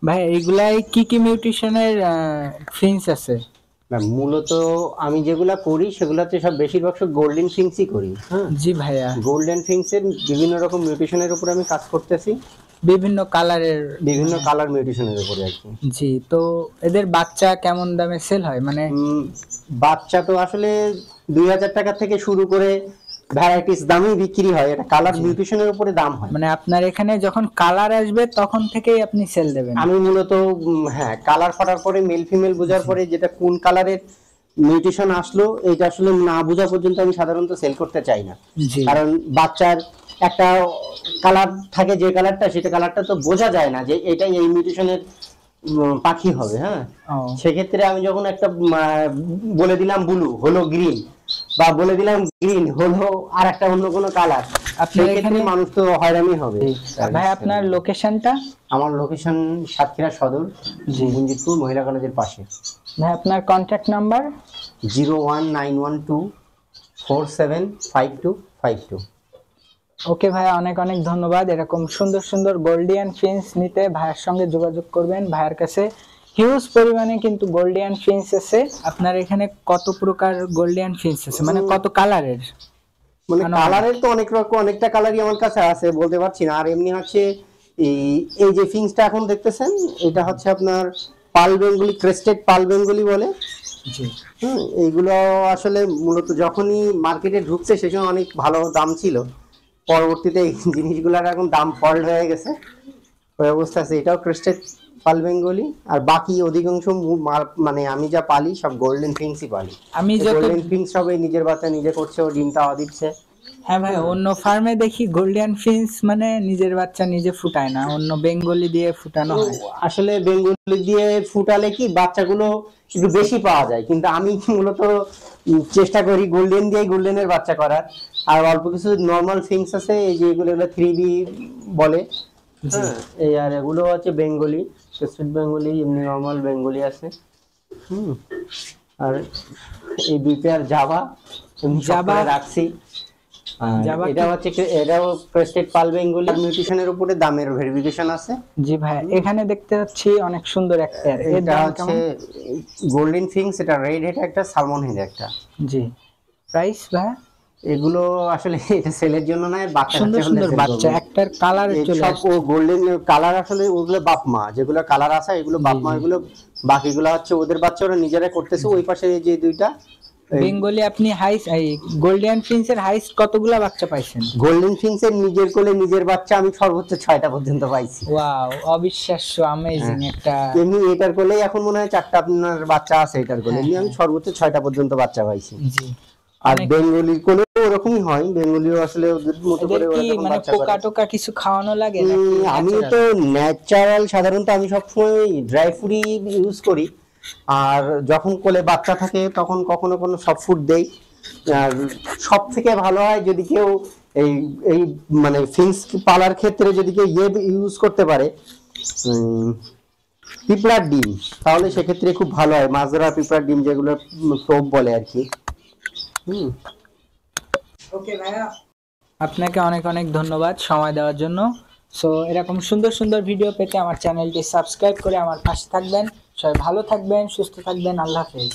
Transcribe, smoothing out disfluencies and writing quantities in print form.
ভাই এগুলাই কি কি মিউটেশনের ফিন্স আছে? না, মূলত আমি যেগুলা করি সেগুলাতে সব বেশিরভাগ সব গোল্ডেন ফিংসই করি। হ্যাঁ, জি ভাইয়া। গোল্ডেন ফিংসের বিভিন্ন রকম মিউটেশনের উপর আমি কাজ করতেছি, বিভিন্ন কালারের বিভিন্ন কালার মিউটেশনের উপরে আর কি। জি, তো এদের বাচ্চা কেমন দামে সেল হয় মানে? বাচ্চা তো আসলে 2000 টাকা থেকে শুরু করে ভ্যারাইটিস দামই বিক্রি হয়, এটা কালার মিউটেশনের উপরে দাম হয়। মানে আপনার এখানে যখন কালার আসবে তখন থেকেই আপনি সেল দেবেন? আমি মূলত হ্যাঁ, কালার ফাটার পরে মেল ফিমেল বোঝার পরে যেটা কোন কালারের মিউটেশন আসলো এটা আসলে না বোঝা পর্যন্ত আমি সাধারণত সেল করতে চাই না। কারণ বাচ্চার একটা কালার থাকে, যে কালারটা সেটা কালারটা তো বোঝা যায় না যে এটাই এই মিউটেশনের পাখি হবে। হ্যাঁ, সেক্ষেত্রে আমি যখন একটা বলে দিলাম ব্লু হলো গ্রিন, বা বলে দিলাম গ্রিন হলো আর একটা অন্য কোনো কালার, আপনার এখানে মানুষ তো হয়রানি হবে। ভাই আপনার লোকেশনটা? আমার লোকেশন সাতক্ষীরা সদর, মঞ্জিতপুর মহিলা কলেজের পাশে। ভাই আপনার কন্ট্যাক্ট নাম্বার? 01912475252। ওকে ভাইয়া, অনেক অনেক ধন্যবাদ। এরকম সুন্দর সুন্দর গোল্ডিয়ান ফিন্স নিতে ভাইয়ের সঙ্গে যোগাযোগ করবেন। ভাইয়ের কাছে হিউজ পরিমাণে কিন্তু গোল্ডিয়ান ফিন্স আছে। আপনার এখানে কত প্রকার গোল্ডিয়ান ফিন্স আছে, মানে কত কালারের? মানে কালারের তো অনেক রকম, অনেকটা কালারই আমার কাছে আছে, বলতে পারছি না। আর এমনি হচ্ছে এই যে ফিন্সটা এখন দেখতেছেন, এটা হচ্ছে আপনার পাল বেঙ্গলি, ক্রেস্টেড পাল বেঙ্গলি বলে। জি। এইগুলো আসলে মূলত যখনই মার্কেটে ঢুকছে সে সময় অনেক ভালো দাম ছিল, পরবর্তীতে এই জিনিসগুলোর এখন দাম ফল্ট হয়ে গেছে, ওই অবস্থা আছে। এটাও ক্রেস্টেড পাল বেঙ্গলি। আর বাকি অধিকাংশ মানে আমি যা পালি সব গোল্ডেন ফিংসই পালি। আমি গোল্ডেন ফিংস সবাই নিজের বাচ্চা নিজে করছে, ও ডিমটা দিচ্ছে। হ্যাঁ ভাই, অন্য ফার্মে দেখি গোল্ডিয়ান ফিন্স মানে নিজের বাচ্চা নিজে ফুটায় না, অন্য বেঙ্গলি দিয়ে ফুটানো হয়। আসলে বেঙ্গলি দিয়ে ফুটালে কি বাচ্চাগুলো একটু বেশি পাওয়া যায়, কিন্তু আমি মূলত চেষ্টা করি গোল্ডেন দিয়ে গোল্ডেনের বাচ্চা করার। আর অল্প কিছু নর্মাল ফিংস আছে, এই যে এগুলো 3B বলে। হ্যাঁ, এই আর এগুলো হচ্ছে বেঙ্গলি, ক্রেস্টেড বেঙ্গলি, এমনি নর্মাল বেঙ্গলি আছে। আর এই দুই পেয়ার জাভা রাখছি। এটা হচ্ছে এটাও ক্রেস্টেড পাল বেঙ্গলি। মিউটেশনের উপরে দামের ভেরিফিকেশন আছে। জি ভাই, এখানে দেখতে পাচ্ছি অনেক সুন্দর একটা। এটা হচ্ছে গোল্ডেন ফিংস, এটা রেড হেড একটা, সালমন হেড একটা। জি, প্রাইস ভাই? এগুলো আসলে এটা সেলের জন্য নয়, বাচ্চা সুন্দর সুন্দর বাচ্চা, একটার কালার চলে আসছে। ও গোল্ডেন কালার আসলে ওগুলো বাপ মা, যেগুলো কালার আছে এগুলো বাপ মা, এগুলো বাকিগুলো হচ্ছে ওদের বাচ্চা, ওরা নিজেরা করতেছে। ওই পাশে যে দুইটা বেঙ্গলি, আপনি হাইস এই গোল্ডেন ফিন্সের হাইস কতগুলা বাচ্চা পাইছেন? গোল্ডেন ফিন্সের নিজের কোলে নিজের বাচ্চা আমি সর্বোচ্চ 6টা পর্যন্ত পাইছি। ওয়াও, অবিশ্বাস্য, আমেজিং একটা। এমনি এটার কোলেই এখন মনে হয় 4টা আপনার বাচ্চা আছে এটার কোলে। এমনি আমি সর্বোচ্চ 6টা পর্যন্ত বাচ্চা পাইছি। জি। আর বেঙ্গলির কোলে ওরকমই হয়, বেঙ্গলিও আসলে ওদের মতো করে ওরকম মানে পোকা টোকা কিছু খাওয়ানো লাগে নাকি? আমি তো ন্যাচারাল সাধারণত আমি সবসময় ড্রাই ফুডই ইউজ করি। আর যখন কোলে বাচ্চা থাকে তখন কখনো কোনো সফট ফুড দেই। আর সব থেকে ভালো হয় যদি কেউ এই এই মানে ফিংস পালার ক্ষেত্রে যদি কেউ ইউজ করতে পারে পিঁপড়ার ডিম, তাহলে সেক্ষেত্রে খুব ভালো হয়। মাছ ধরা পিঁপড়ার ডিম, যেগুলো টোপ বলে আর কি। ওকে ভাইয়া, আপনাকে অনেক অনেক ধন্যবাদ সময় দেওয়ার জন্য। সো এরকম সুন্দর সুন্দর ভিডিও পেতে আমার চ্যানেলটি সাবস্ক্রাইব করে আমার পাশে থাকবেন। সবাই ভালো থাকবেন, সুস্থ থাকবেন। আল্লাহ হাফেজ।